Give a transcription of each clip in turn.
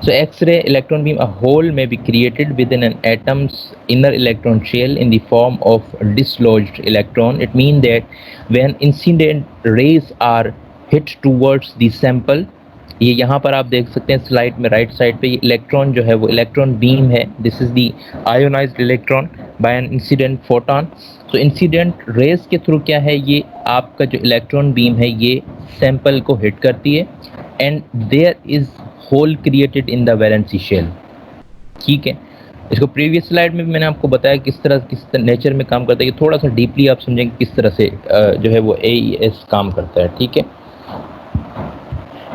So X-ray electron beam, a hole may be created within an atom's inner electron shell in the form of dislodged electron. It means that when incident rays are hit towards the sample, ये यहाँ पर आप देख सकते हैं slide में right side पे, ये इलेक्ट्रॉन जो है वो इलेक्ट्रॉन बीम है. This is the ionised electron by an incident photon. तो इंसिडेंट रेज के थ्रू क्या है, ये आपका जो इलेक्ट्रॉन बीम है ये सैंपल को हिट करती है and there is hole created in the valency shell. ठीक है, इसको प्रीवियस स्लाइड में भी मैंने आपको बताया किस तरह नेचर में काम करता है. कि थोड़ा सा डीपली आप समझेंगे किस तरह से जो है वो AES काम करता है. ठीक है,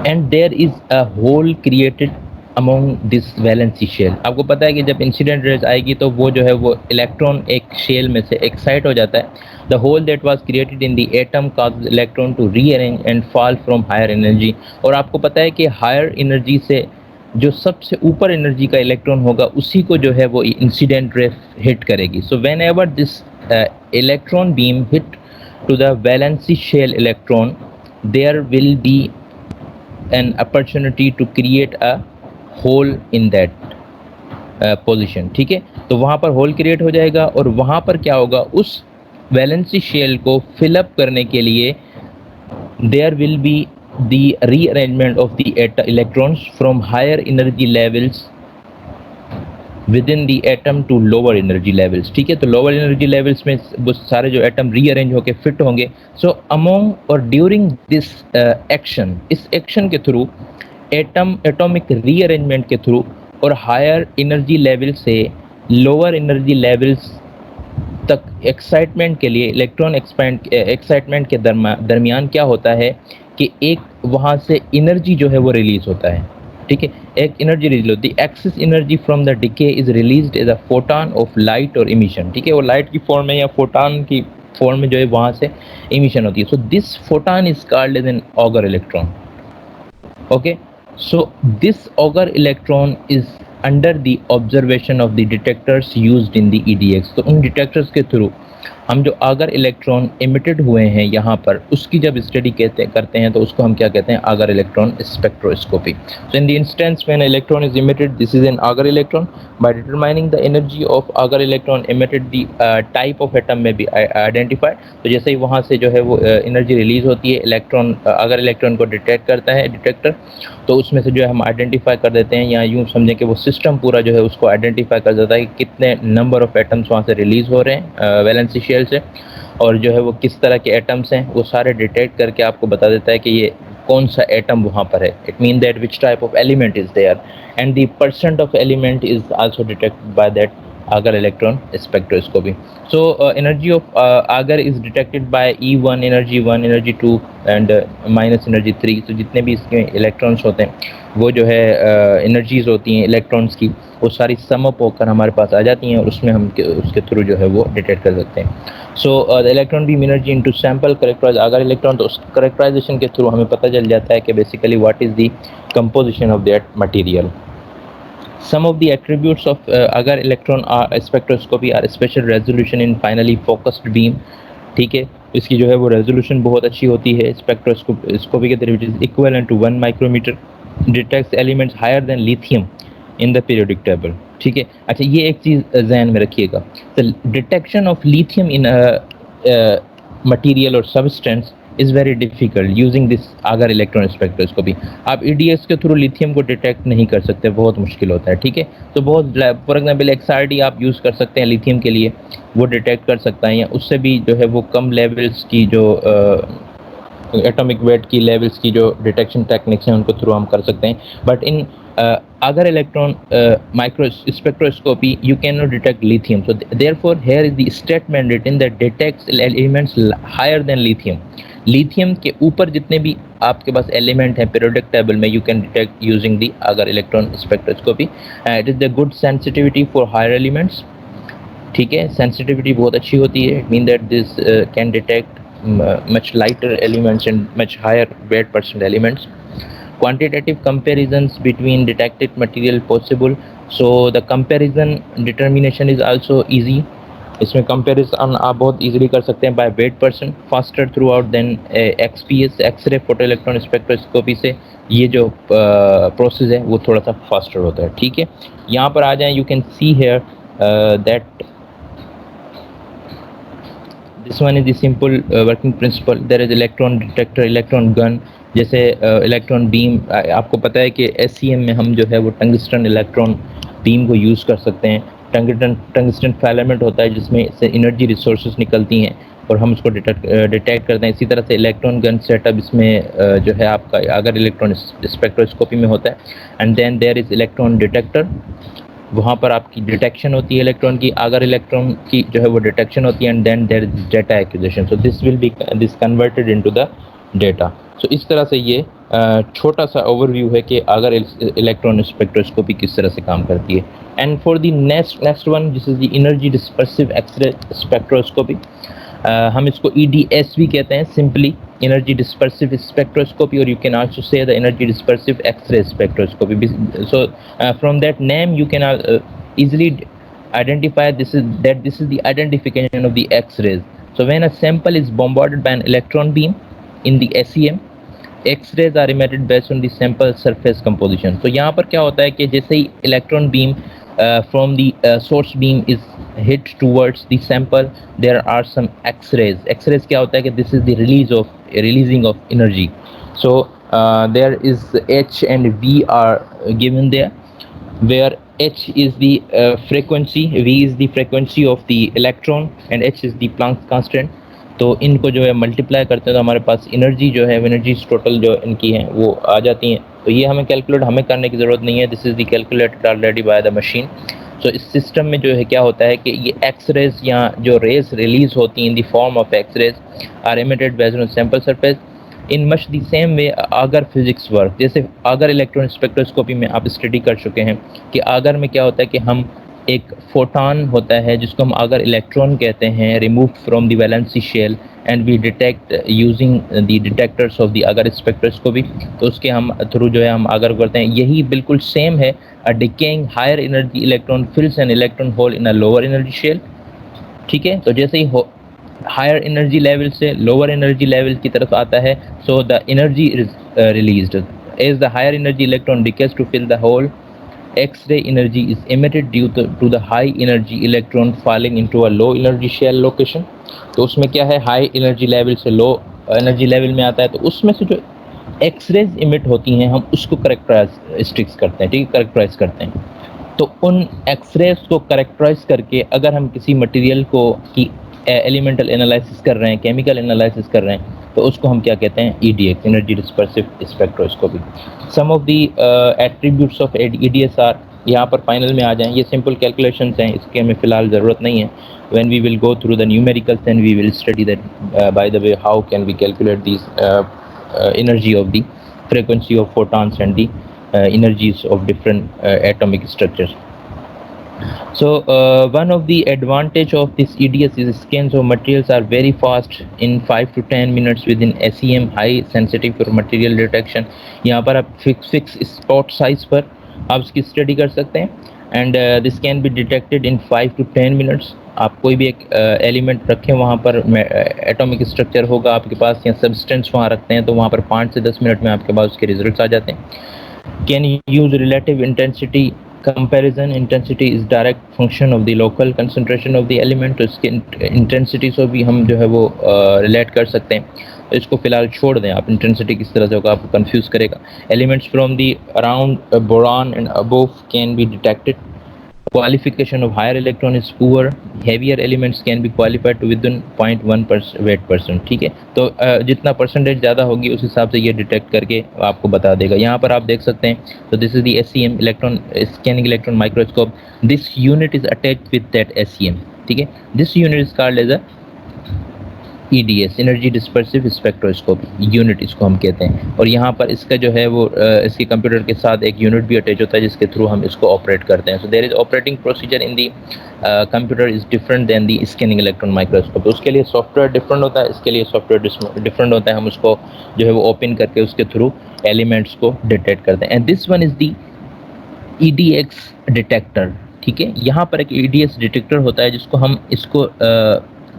and there is a hole created among this valency shell. आपको पता है कि जब इंसिडेंट रेज आएगी तो वो जो है वो इलेक्ट्रॉन एक शेल में से एक्साइट हो जाता है. The hole that was created in the atom cause electron to rearrange and fall from higher energy. और आपको पता है कि हायर एनर्जी से जो सबसे ऊपर एनर्जी का इलेक्ट्रॉन होगा उसी को जो है वो इंसिडेंट रे हिट करेगी. So whenever this electron beam hit to the valency shell electron, there will be an opportunity to create a hole in that position. ठीक है, तो वहाँ पर होल क्रिएट हो जाएगा और वहाँ पर क्या होगा, उस वैलेंसी शेल को फिलअप करने के लिए there will be the rearrangement of the electrons from higher energy levels within the atom to lower energy levels. ठीक है, तो lower energy levels में वो सारे जो एटम रीअरेंज होके फिट होंगे. सो अमोंग और ड्यूरिंग दिस एक्शन, इस एक्शन के थ्रू एटॉमिक रीअरेंजमेंट के थ्रू और हायर एनर्जी लेवल से लोअर एनर्जी लेवल्स तक एक्साइटमेंट के लिए इलेक्ट्रॉन एक्साइटमेंट के दरमियान क्या होता है कि एक वहाँ से एनर्जी जो है वो रिलीज होता है. ठीक है, एक एनर्जी रिलीज होती है. Excess energy from the decay is released as a photon of light और इमिशन. ठीक है, वो लाइट की फॉर्म में या फोटॉन की फॉर्म में जो है वहाँ से इमिशन होती है. So this photon is called as an Auger electron. Okay, so this Auger electron is under the observation of the detectors used in the EDX. तो उन डिटेक्टर्स के थ्रू हम जो आगर इलेक्ट्रॉन इमिटेड हुए हैं यहाँ पर उसकी जब स्टडी करते हैं तो उसको हम क्या कहते हैं, Auger electron spectroscopy. So in the instance when electron is emitted, this is an Auger electron. By determining the energy of Auger electron emitted, the type of atom may be identified. तो जैसे ही वहाँ से जो है वो energy release होती है, electron Agar electron को डिटेक्ट करता है डिटेक्टर, तो उसमें से जो है हम आइडेंटिफाई कर देते हैं, या यूँ समझें कि वो सिस्टम पूरा जो है उसको आइडेंटिफाई कर देता है कि कितने नंबर ऑफ एटम्स वहाँ से रिलीज हो रहे हैं वैलेंसी शेल से, और जो है वो किस तरह के एटम्स हैं वो सारे डिटेक्ट करके आपको बता देता है कि ये कौन सा एटम वहाँ पर है. It mean that which type of element is there and the percent of element is also detected by that agar electron spectroscopy. So energy of agar is detected by E1 energy 1 energy 2 and minus energy 3. तो जितने भी इसके electrons होते हैं वो जो है energies होती हैं इलेक्ट्रॉन्स की, वो सारी सम अप होकर हमारे पास आ जाती हैं और उसमें हम उसके थ्रू जो है वो डिटेक्ट कर सकते हैं. So the electron beam energy into sample characterize Auger electron. तो उस करेक्टराइजेशन के थ्रू हमें पता चल जाता है कि basically what is the composition of that material. Some of the attributes of agar electron spectroscopy are special resolution in finely focused beam. ठीक है, इसकी जो है वो रेजोल्यूशन बहुत अच्छी होती है स्पेक्ट्रोस्कोपी के तरीके, which is equivalent to 1 micrometer, detects elements higher than lithium in the periodic table. ठीक है, अच्छा ये एक चीज़ जहन में रखिएगा, the detection of lithium in material और substance is very difficult using this Auger electron spectroscopy. आप EDX के थ्रू लिथियम को डिटेक्ट नहीं कर सकते, बहुत मुश्किल होता है. ठीक है, तो बहुत फॉर एग्जांपल XRD आप यूज़ कर सकते हैं लिथियम के लिए, वो डिटेक्ट कर सकता है, या उससे भी जो है वो कम लेवल्स की जो एटॉमिक वेट की लेवल्स की जो डिटेक्शन टेक्निक्स हैं उनको थ्रू हम कर सकते हैं. But in agar electron spectroscopy you cannot detect lithium. So therefore here is the state mandate that detects elements higher than lithium. लिथियम के ऊपर जितने भी आपके पास एलिमेंट हैं पीरियोडिक टेबल में, you can detect using the Auger electron spectroscopy. It is the good sensitivity for higher elements. ठीक है, सेंसिटिविटी बहुत अच्छी होती है. It mean that this can detect much lighter elements and much higher weight percent elements. Quantitative comparisons between detected material possible. So the comparison determination is also easy. इसमें comparison आप बहुत easily कर सकते हैं by weight percent, faster throughout than XPS X-ray photo electron spectroscopy से ये जो process है वो थोड़ा सा फास्टर होता है। ठीक है, यहाँ पर आ जाएं, you can see here that this one is the simple working principle. There is electron detector, electron gun, जैसे इलेक्ट्रॉन बीम। आपको पता है कि एससीएम में हम जो है वो टंगस्टन इलेक्ट्रॉन बीम को यूज़ कर सकते हैं। टंगस्टन फिलामेंट होता है जिसमें से एनर्जी रिसोर्सेज निकलती हैं और हम उसको डिटेक्ट करते हैं। इसी तरह से इलेक्ट्रॉन गन सेटअप इसमें जो है आपका अगर इलेक्ट्रॉन स्पेक्ट्रोस्कोपी में होता है। And then there is electron detector, वहाँ पर आपकी डिटेक्शन होती है इलेक्ट्रॉन की, अगर इलेक्ट्रॉन की जो है वो डिटेक्शन होती है। And then there is data acquisition, so this will be this converted into the data. So इस तरह से ये छोटा सा ओवरव्यू है कि अगर इलेक्ट्रॉन स्पेक्ट्रोस्कोपी किस तरह से काम करती है। And for the next one this is the energy dispersive x ray spectroscopy. हम इसको EDS भी कहते हैं, सिंपली एनर्जी डिस्पर्सिव स्पेक्ट्रोस्कोपी, और you can also say the energy dispersive x ray spectroscopy. So from that name you can easily identify this is the identification of the X-rays. So when a sample is bombarded by an electron beam in the SEM, X-rays are emitted based on the sample surface composition. तो यहाँ पर क्या होता है कि जैसे ही electron beam from the source beam is hit towards the sample, there are some X-rays. X-rays क्या होता है कि this is the releasing of energy. So there is H and V are given there, where H is the frequency, V is the frequency of the electron and H is the Planck's constant. तो इनको जो है multiply करते हैं तो हमारे पास energy जो है एनर्जीज टोटल जो इनकी हैं वो आ जाती हैं। तो ये हमें कैलकुलेट हमें करने की ज़रूरत नहीं है, this is the calculated already by the machine. So इस सिस्टम में जो है क्या होता है कि ये एक्स रेज या जो रेज रिलीज होती हैं in the form of x rays are emitted based on sample surface in much the same way Auger physics work. जैसे आगर इलेक्ट्रॉन स्पेक्ट्रोस्कोपी में आप स्टडी कर चुके हैं कि आगर में क्या होता है कि हम एक फोटॉन होता है जिसको हम अगर इलेक्ट्रॉन कहते हैं, remove from the valency shell and we detect using the detectors of the Auger spectroscopy. तो उसके हम थ्रू जो है हम अगर करते हैं, यही बिल्कुल सेम है। A decaying higher energy electron fills an electron hole in a lower energy shell. ठीक है, तो जैसे ही हायर एनर्जी लेवल से लोअर एनर्जी लेवल की तरफ आता है, so the energy is released as the higher energy electron decays to fill the hole. X-ray energy is emitted due to the high energy electron falling into a low energy shell location. तो उसमें क्या है, high energy level से low energy level में आता है, तो उसमें से जो एक्सरेज इमिट होती हैं हम उसको करेक्टराइज करते हैं। ठीक है, करेक्टराइज करते हैं। तो उन एक्सरेज को करेक्टराइज करके अगर हम किसी मटेरियल को की एलिमेंटल एनालिसिस कर रहे हैं, केमिकल एनालिसिस कर रहे हैं, तो उसको हम क्या कहते हैं, EDX energy dispersive spectroscopy. Some of the attributes of EDS are, यहाँ पर फाइनल में आ जाएं, ये सिंपल कैलकुलेशंस हैं, इसके हमें फ़िलहाल ज़रूरत नहीं है। When we will go through the numericals then we will study that by the way how can we calculate this energy of the frequency of photons and the energies of different atomic structures. So one of the advantage of this EDS is scans of materials are very fast in 5 to 10 minutes within SEM, high sensitive for material detection. यहाँ पर आप fix spot size पर आप इसकी study कर सकते हैं and this can be detected in 5 to 10 minutes. आप कोई भी एक एलिमेंट रखें, वहाँ पर एटॉमिक स्ट्रक्चर होगा आपके पास या सब्सटेंस वहाँ रखते हैं, तो वहाँ पर 5 से 10 मिनट में आपके पास उसके रिजल्ट्स आ जाते हैं। Can use relative intensity comparison. Intensity is direct function of the local concentration of the element, तो इसके इंटेंसिटी से भी हम जो है वो रिलेट कर सकते हैं। तो इसको फिलहाल छोड़ दें आप, इंटेंसिटी किस तरह से होगा आपको कंफ्यूज करेगा। Elements from the around boron and above can be detected. Qualification of higher electron is poor. Heavier elements can be qualified to within 0.1% weight percent. ठीक है, तो जितना परसेंटेज ज़्यादा होगी उस हिसाब से ये डिटेक्ट करके आपको बता देगा। यहाँ पर आप देख सकते हैं, तो this is the SEM electron scanning electron microscope. This unit is attached with that SEM। ठीक है, this unit is called as a EDS energy dispersive spectroscopy unit इसको हम कहते हैं। और यहाँ पर इसका जो है वो इसके कंप्यूटर के साथ एक यूनिट भी अटैच होता है जिसके थ्रू हम इसको ऑपरेट करते हैं। So there is operating procedure in the computer is different than the scanning electron microscope. उसके लिए सॉफ्टवेयर डिफरेंट होता है, इसके लिए सॉफ्टवेयर डिफरेंट होता है। हम उसको जो है वो ओपन करके उसके थ्रू एलिमेंट्स को डिटेक्ट करते हैं। And this one is the EDX detector. ठीक है। यहाँ पर एक ईडीएस डिटेक्टर होता है जिसको हम इसको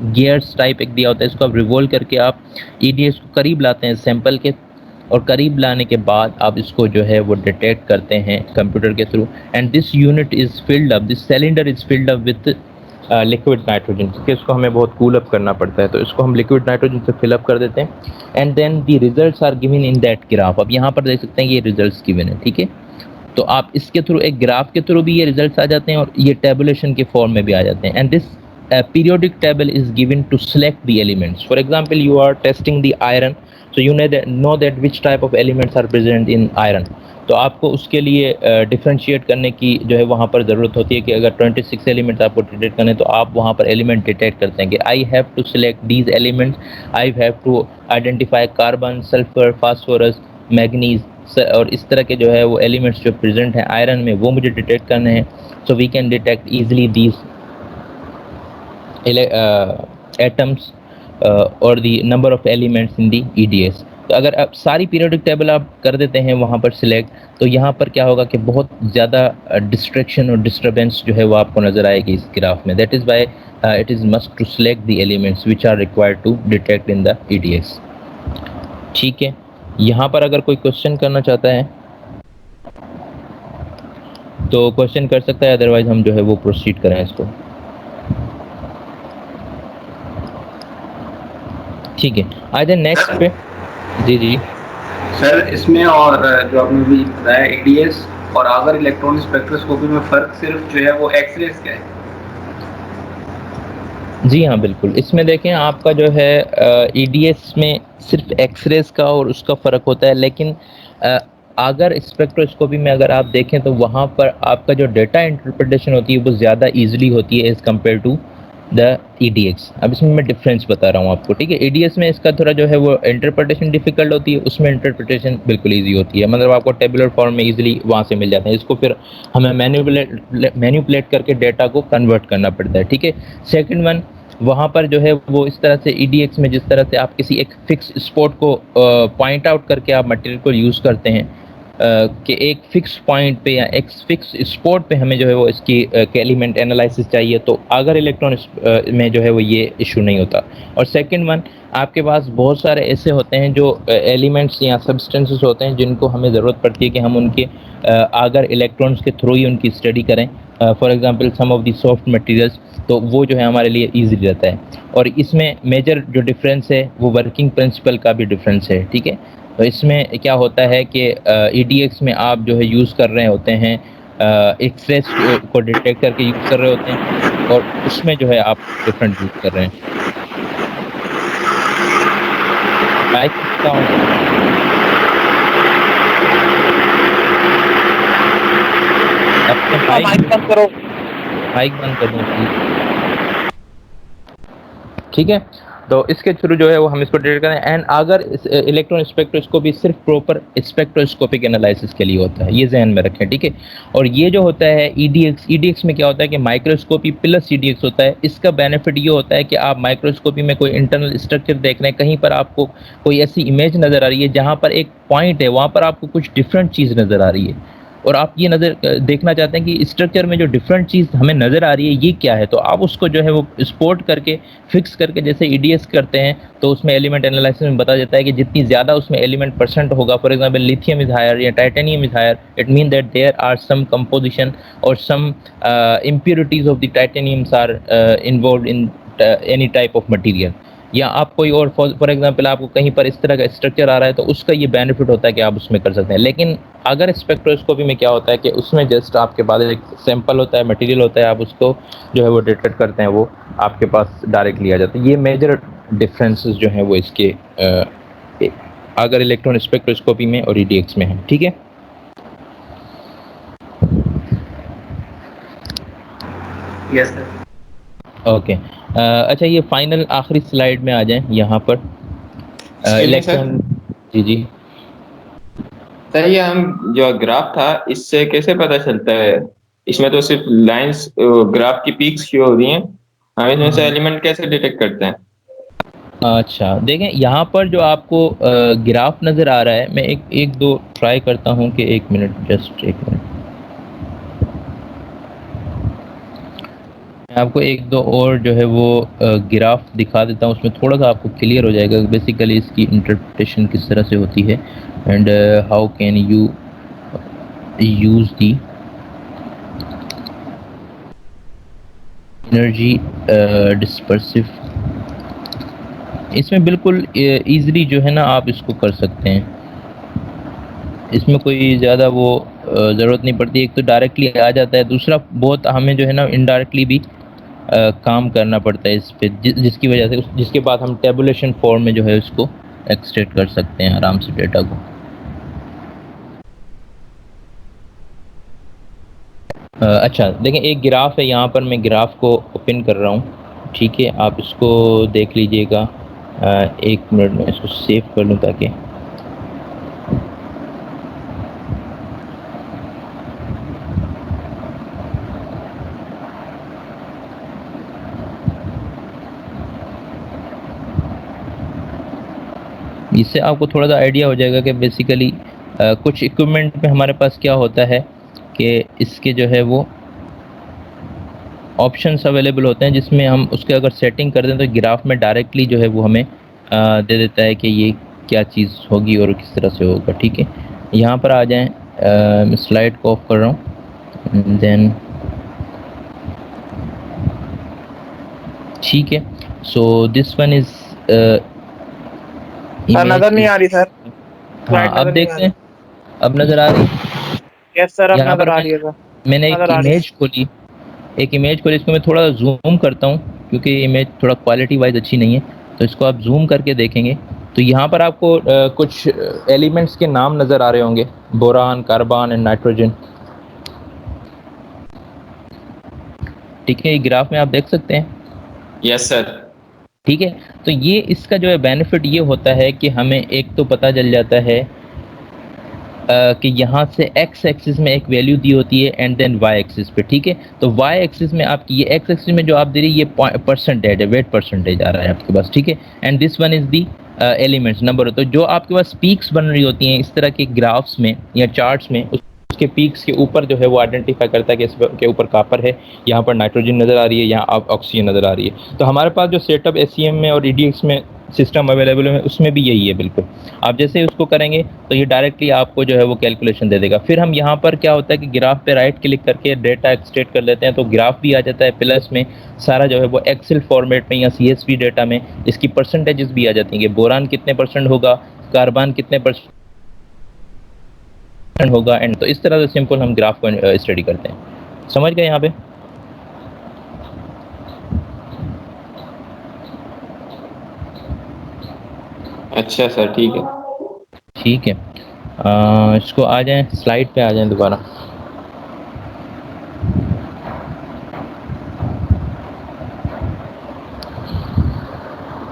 गियर्स टाइप एक दिया होता है, इसको आप रिवॉल्व करके आप ईडीएस को करीब लाते हैं सैंपल के, और करीब लाने के बाद आप इसको जो है वो डिटेक्ट करते हैं कंप्यूटर के through, and this unit is filled up, this cylinder is filled up with liquid nitrogen, क्योंकि इसको हमें बहुत कूल अप करना पड़ता है, तो इसको हम लिक्विड नाइट्रोजन से फिल अप कर देते हैं, and then the results are given in that graph. अब यहाँ पर देख सकते हैं ये रिजल्ट्स गिवन है, ठीक है। तो आप इसके थ्रू, एक ग्राफ के थ्रू भी ये रिजल्ट्स आ जाते हैं और ये टेबुलेशन के फॉर्म में भी आ जाते हैं, and this periodic table is given to select the elements. For example, you are testing the iron, so you know that which type of elements are present in iron. तो आपको उसके लिए differentiate करने की जो है वहाँ पर ज़रूरत होती है कि अगर 26 एलिमेंट्स आपको डिटेक्ट करने, तो आप वहाँ पर एलिमेंट डिटेक्ट करते हैं कि I have to select these elements, I have to identify carbon, sulphur, phosphorus, manganese, और इस तरह के जो है वो एलिमेंट्स जो प्रेजेंट हैं आयरन में वो मुझे डिटेक्ट करने हैं। So we can detect easily these atoms or the number of elements in the EDS। तो अगर आप सारी पीरियोडिक टेबल आप कर देते हैं वहाँ पर सिलेक्ट, तो यहाँ पर क्या होगा कि बहुत ज़्यादा डिस्ट्रैक्शन और डिस्टर्बेंस जो है वो आपको नज़र आएगी इस ग्राफ में। That is why it is must to select the elements which are required to detect in the EDS। ठीक है, यहाँ पर अगर कोई क्वेश्चन करना चाहता है तो क्वेश्चन कर सकता है, अदरवाइज हम जो है वो प्रोसीड करें इसको। ठीक है, आ जाए नेक्स्ट पे। जी जी सर, इसमें और जो आपने भी बताया EDS और अगर इलेक्ट्रॉन स्पेक्ट्रोस्कोपी में फ़र्क सिर्फ जो है वो एक्सरेज का है? जी हाँ बिल्कुल, इसमें देखें आपका जो है EDS में सिर्फ एक्सरेज का और उसका फ़र्क होता है, लेकिन अगर स्पेक्ट्रोस्कोपी में अगर आप देखें तो वहाँ पर आपका जो डेटा इंटरप्रिटेशन होती है वो ज़्यादा ईजिली होती है as compare to the EDX। अब इसमें मैं डिफरेंस बता रहा हूँ आपको, ठीक है। EDS में इसका थोड़ा जो है वो इंटरप्रिटेशन डिफिकल्ट होती है, उसमें इंटरप्रिटेशन बिल्कुल ईजी होती है, मतलब आपको टेबुलर फॉर्म में ईजिली वहाँ से मिल जाते हैं। इसको फिर हमें मैन्युपुलेट करके डेटा को कन्वर्ट करना पड़ता है, ठीक है। सेकेंड वन, वहाँ पर जो है वो इस तरह से EDX में जिस तरह से आप किसी एक फिक्स स्पॉट को पॉइंट आउट करके आप मटेरियल को यूज़ करते हैं कि एक फिक्स पॉइंट पे या एक फिक्स स्पॉट पे हमें जो है वो इसकी एलिमेंट एनालिसिस चाहिए, तो अगर इलेक्ट्रॉन में जो है वो ये इशू नहीं होता। और सेकंड वन, आपके पास बहुत सारे ऐसे होते हैं जो एलिमेंट्स या सब्सटेंसेस होते हैं जिनको हमें ज़रूरत पड़ती है कि हम उनके अगर इलेक्ट्रॉन्स के थ्रू ही उनकी स्टडी करें, for example some of the soft materials, तो वो जो है हमारे लिए ईजी रहता है। और इसमें मेजर जो डिफरेंस है वो वर्किंग प्रिंसिपल का भी डिफरेंस है, ठीक है। तो इसमें क्या होता है कि EDX में आप जो है यूज़ कर रहे होते हैं एक्सरेज को डिटेक्ट करके यूज़ कर रहे होते हैं, और उसमें जो है आप डिफरेंट यूज़ कर रहे हैं। माइक अपने माइक बंद करो, माइक बंद कर दो प्लीज, ठीक है। तो इसके थ्रू जो है वो हम इसको डिटेक्ट करें। एंड अगर इलेक्ट्रॉन स्पेक्ट्रोस्कोपी सिर्फ प्रॉपर स्पेक्ट्रोस्कोपिक एनालिसिस के लिए होता है, ये जहन में रखें, ठीक है। और ये जो होता है EDX में क्या होता है कि माइक्रोस्कोपी प्लस EDX होता है। इसका बेनिफिट ये होता है कि आप माइक्रोस्कोपी में कोई इंटरनल स्ट्रक्चर देख रहे हैं, कहीं पर आपको कोई ऐसी इमेज नज़र आ रही है जहाँ पर एक पॉइंट है, वहाँ पर आपको कुछ डिफरेंट चीज़ नज़र आ रही है, और आप ये देखना चाहते हैं कि स्ट्रक्चर में जो डिफरेंट चीज़ हमें नज़र आ रही है ये क्या है, तो आप उसको जो है वो स्पॉट करके फिक्स करके जैसे EDX करते हैं, तो उसमें एलिमेंट एनालिसिस में बता जाता है कि जितनी ज़्यादा उसमें एलिमेंट परसेंट होगा, for example lithium is higher या titanium is higher, it mean that there are some composition और some impurities of the titaniums are involve in any type of material. या आप कोई और फॉर एग्जांपल आपको कहीं पर इस तरह का स्ट्रक्चर आ रहा है, तो उसका ये बेनिफिट होता है कि आप उसमें कर सकते हैं। लेकिन अगर स्पेक्ट्रोस्कोपी में क्या होता है कि उसमें जस्ट आपके पास एक सैंपल होता है, मटेरियल होता है, आप उसको जो है वो डिटेक्ट करते हैं, वो आपके पास डायरेक्टली आ जाता है। ये मेजर डिफरेंसेस जो हैं वो इसके अगर इलेक्ट्रॉन स्पेक्ट्रोस्कोपी में और EDX में है, ठीक है। Yes sir. ओके, अच्छा ये फाइनल आखिरी स्लाइड में आ जाएं यहाँ पर इलेक्ट्रॉन। जी जी सर, ये हम जो ग्राफ था इससे कैसे पता चलता है? इसमें तो सिर्फ लाइंस ग्राफ की पीक्स शो हो रही हैं, हम इसमें से एलिमेंट कैसे डिटेक्ट करते हैं? अच्छा देखें, यहाँ पर जो आपको ग्राफ नज़र आ रहा है, मैं एक दो ट्राई करता हूँ कि एक मिनट, जस्ट एक मिनट। मैं आपको एक दो और जो है वो ग्राफ दिखा देता हूँ, उसमें थोड़ा सा आपको क्लियर हो जाएगा बेसिकली इसकी इंटरप्रिटेशन किस तरह से होती है and how can you use the energy dispersive. इसमें बिल्कुल इजीली जो है ना आप इसको कर सकते हैं, इसमें कोई ज़्यादा वो ज़रूरत नहीं पड़ती। एक तो डायरेक्टली आ जाता है, दूसरा बहुत हमें जो है ना इनडायरेक्टली भी काम करना पड़ता है इस पे, जिसकी वजह से जिसके बाद हम टेबुलेशन फॉर्म में जो है उसको एक्सट्रैक्ट कर सकते हैं आराम से डेटा को। अच्छा देखें, एक ग्राफ है यहाँ पर, मैं ग्राफ को ओपन कर रहा हूँ, ठीक है, आप इसको देख लीजिएगा। 1 मिनट में इसको सेव कर लूँ ताकि इससे आपको थोड़ा सा आइडिया हो जाएगा कि बेसिकली कुछ इक्विपमेंट में हमारे पास क्या होता है कि इसके जो है वो ऑप्शंस अवेलेबल होते हैं, जिसमें हम उसके अगर सेटिंग कर दें तो ग्राफ में डायरेक्टली जो है वो हमें दे देता है कि ये क्या चीज़ होगी और किस तरह से होगा। ठीक है, यहाँ पर आ जाएं, मैं स्लाइड को ऑफ कर रहा हूँ, देन ठीक है। सो दिस वन इज नजर नहीं आ रही सर। हाँ, अब देखते हैं, अब नज़र आ रही है। यस सर, अब यहाँ नजर पर आ रही है सर। मैंने एक इमेज खोली, इसको मैं थोड़ा जूम करता हूँ क्योंकि इमेज थोड़ा क्वालिटी वाइज अच्छी नहीं है, तो इसको आप जूम करके देखेंगे तो यहाँ पर आपको कुछ एलिमेंट्स के नाम नज़र आ रहे होंगे, बोरान, कार्बन एंड नाइट्रोजन। ठीक है, ग्राफ में आप देख सकते हैं। Yes sir. ठीक है, तो ये इसका जो है बेनिफिट ये होता है कि हमें एक तो पता चल जाता है कि यहाँ से एक्स एक्सिस में एक वैल्यू दी होती है एंड देन वाई एक्सिस पे। ठीक है, तो वाई एक्सिस में आपकी ये एक्स एक्सिस में जो आप दे रही है ये परसेंटेज है, वेट परसेंटेज आ रहा है आपके पास। ठीक है, and this one is the elements number. तो जो आपके पास पीक्स बन रही होती हैं इस तरह के ग्राफ्स में या चार्ट्स में, उसके पीक्स के ऊपर जो है वो आइडेंटिफाई करता है कि इसके ऊपर कॉपर है, यहाँ पर नाइट्रोजन नज़र आ रही है, यहाँ ऑक्सीजन नज़र आ रही है। तो हमारे पास जो सेटअप एससीएम में और ईडीएक्स में सिस्टम अवेलेबल है उसमें भी यही है बिल्कुल। आप जैसे ही उसको करेंगे तो ये डायरेक्टली आपको जो है वो कैलकुलेशन दे देगा। फिर हम यहाँ पर क्या होता है कि ग्राफ पे राइट क्लिक करके डेटा एक्सट्रैक्ट कर लेते हैं, तो ग्राफ भी आ जाता है, प्लस में सारा जो है वो एक्सेल फॉर्मेट में या सीएसवी डेटा में इसकी परसेंटेजेस भी आ जाती हैं कि बोरान कितने परसेंट होगा, कार्बन कितने परसेंट होगा, एंड तो इस तरह से सिंपल हम ग्राफ को स्टडी करते हैं। समझ गए यहाँ पे? अच्छा सर, ठीक है। ठीक है, इसको आ जाएं, स्लाइड पे आ जाएं दोबारा।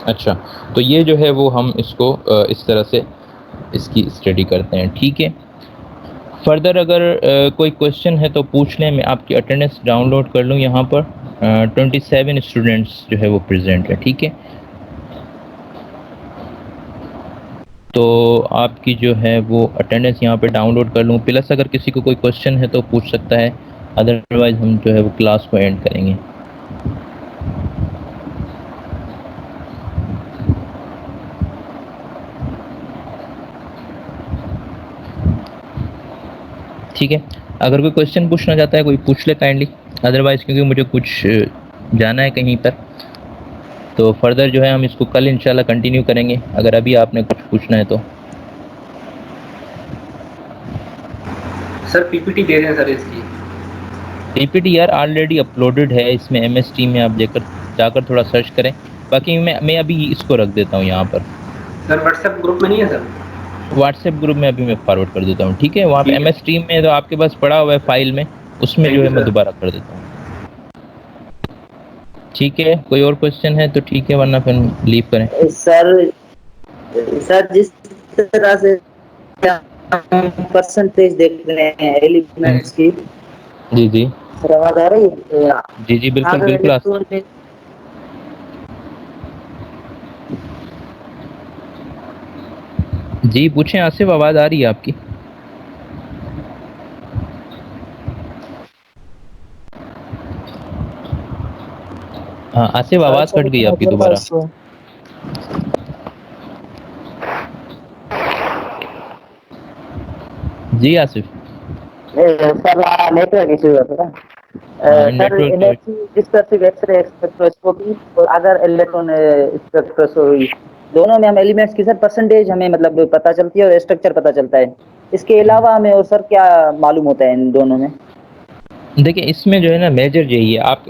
अच्छा, तो ये जो है वो हम इसको इस तरह से इसकी स्टडी करते हैं। ठीक है, फर्दर अगर कोई क्वेश्चन है तो पूछ लें, मैं आपकी अटेंडेंस डाउनलोड कर लूँ। यहाँ पर 27 स्टूडेंट्स जो है वो प्रेजेंट है। ठीक है, तो आपकी जो है वो अटेंडेंस यहाँ पे डाउनलोड कर लूँ, प्लस अगर किसी को कोई क्वेश्चन है तो पूछ सकता है, अदरवाइज हम जो है वो क्लास को एंड करेंगे। ठीक है, अगर कोई क्वेश्चन पूछना चाहता है कोई पूछ ले काइंडली, अदरवाइज क्योंकि मुझे कुछ जाना है कहीं पर, तो फर्दर जो है हम इसको कल इंशाल्लाह कंटिन्यू करेंगे, अगर अभी आपने कुछ पूछना है तो। सर पीपीटी दे दें सर इसकी। पीपीटी यार ऑलरेडी अपलोडेड है इसमें, एमएस टीम में आप जाकर थोड़ा सर्च करें। बाकी मैं अभी इसको रख देता हूँ यहाँ पर। सर व्हाट्सएप ग्रुप में नहीं है सर? व्हाट्सएप ग्रुप में अभी मैं फॉरवर्ड कर देता हूँ। ठीक है, वहाँ पे एमएस टीम में तो आपके पास पड़ा हुआ है फाइल में, उसमें जो है मैं दोबारा कर देता हूँ। ठीक है, कोई और क्वेश्चन है तो ठीक है, वरना फिर लीव करें। सर जिस तरह से परसेंटेज देख रहे हैं एलिमेंट्स की, जी जी सर आवाज आ रही है? जी जी बिल्कुल बिल्कुल। जी पूछें आसिफ, आवाज़ आ रही है आपकी? हाँ आसिफ, आवाज कट गई आपकी दोबारा। जी आसिफ। सर नेटवर्क इशू है थोड़ा। Sir network energy dispersive x ray spectroscopy और अगर इलेक्ट्रॉन स्पेक्ट्रोस्कोपी, दोनों में हम एलिमेंट्स की सर परसेंटेज हमें मतलब पता चलती है और स्ट्रक्चर पता चलता है। इसके अलावा हमें और सर क्या मालूम होता है इन दोनों में? देखिए इसमें जो है ना मेजर यही है, आप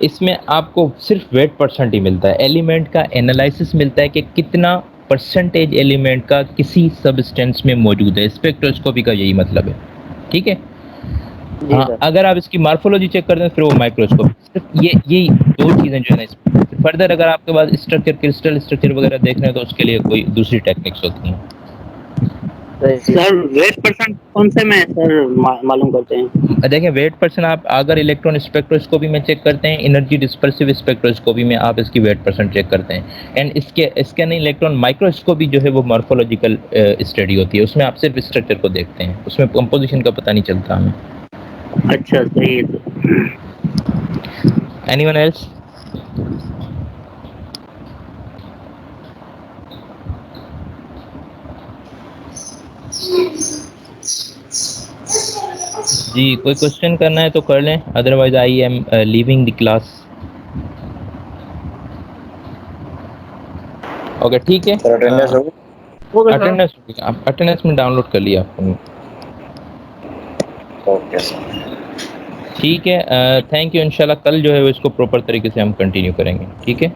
इसमें आपको सिर्फ वेट परसेंट ही मिलता है, एलिमेंट का एनालिसिस मिलता है कि कितना परसेंटेज एलिमेंट का किसी सब्सटेंस में मौजूद है। स्पेक्ट्रोस्कोपी का यही मतलब है, ठीक है। हाँ, अगर आप इसकी मार्फोलॉजी चेक करते हैं फिर वो माइक्रोस्कोप। सिर्फ ये दो चीज़ें जो है ना इसमें। फर्दर अगर आपके पास स्ट्रक्चर, क्रिस्टल स्ट्रक्चर वगैरह देखना है तो उसके लिए कोई दूसरी टेक्निक्स होती हैं। सर वेट परसेंट कौन से में सर मालूम करते हैं? देखिए वेट परसेंट आप अगर इलेक्ट्रॉन स्पेक्ट्रोस्कोपी में चेक करते हैं, एनर्जी डिस्पर्सिव स्पेक्ट्रोस्कोपी में आप इसकी वेट परसेंट चेक करते हैं। एंड इसके नहीं, इलेक्ट्रॉन माइक्रोस्कोपी जो है वो मॉर्फोलॉजिकल स्टडी होती है, उसमें आप सिर्फ स्ट्रक्चर को देखते हैं, उसमें कंपोजिशन का पता नहीं चलता हमें। अच्छा सही है। Anyone else? जी कोई क्वेश्चन करना है तो कर लें, otherwise I am leaving the class. Okay ठीक है। अटेंडेंस अटेंडेंस में डाउनलोड कर लिया आपने? ओके सर, ठीक है। Thank you. इंशाल्लाह कल जो है वो इसको प्रॉपर तरीके से हम कंटिन्यू करेंगे, ठीक है।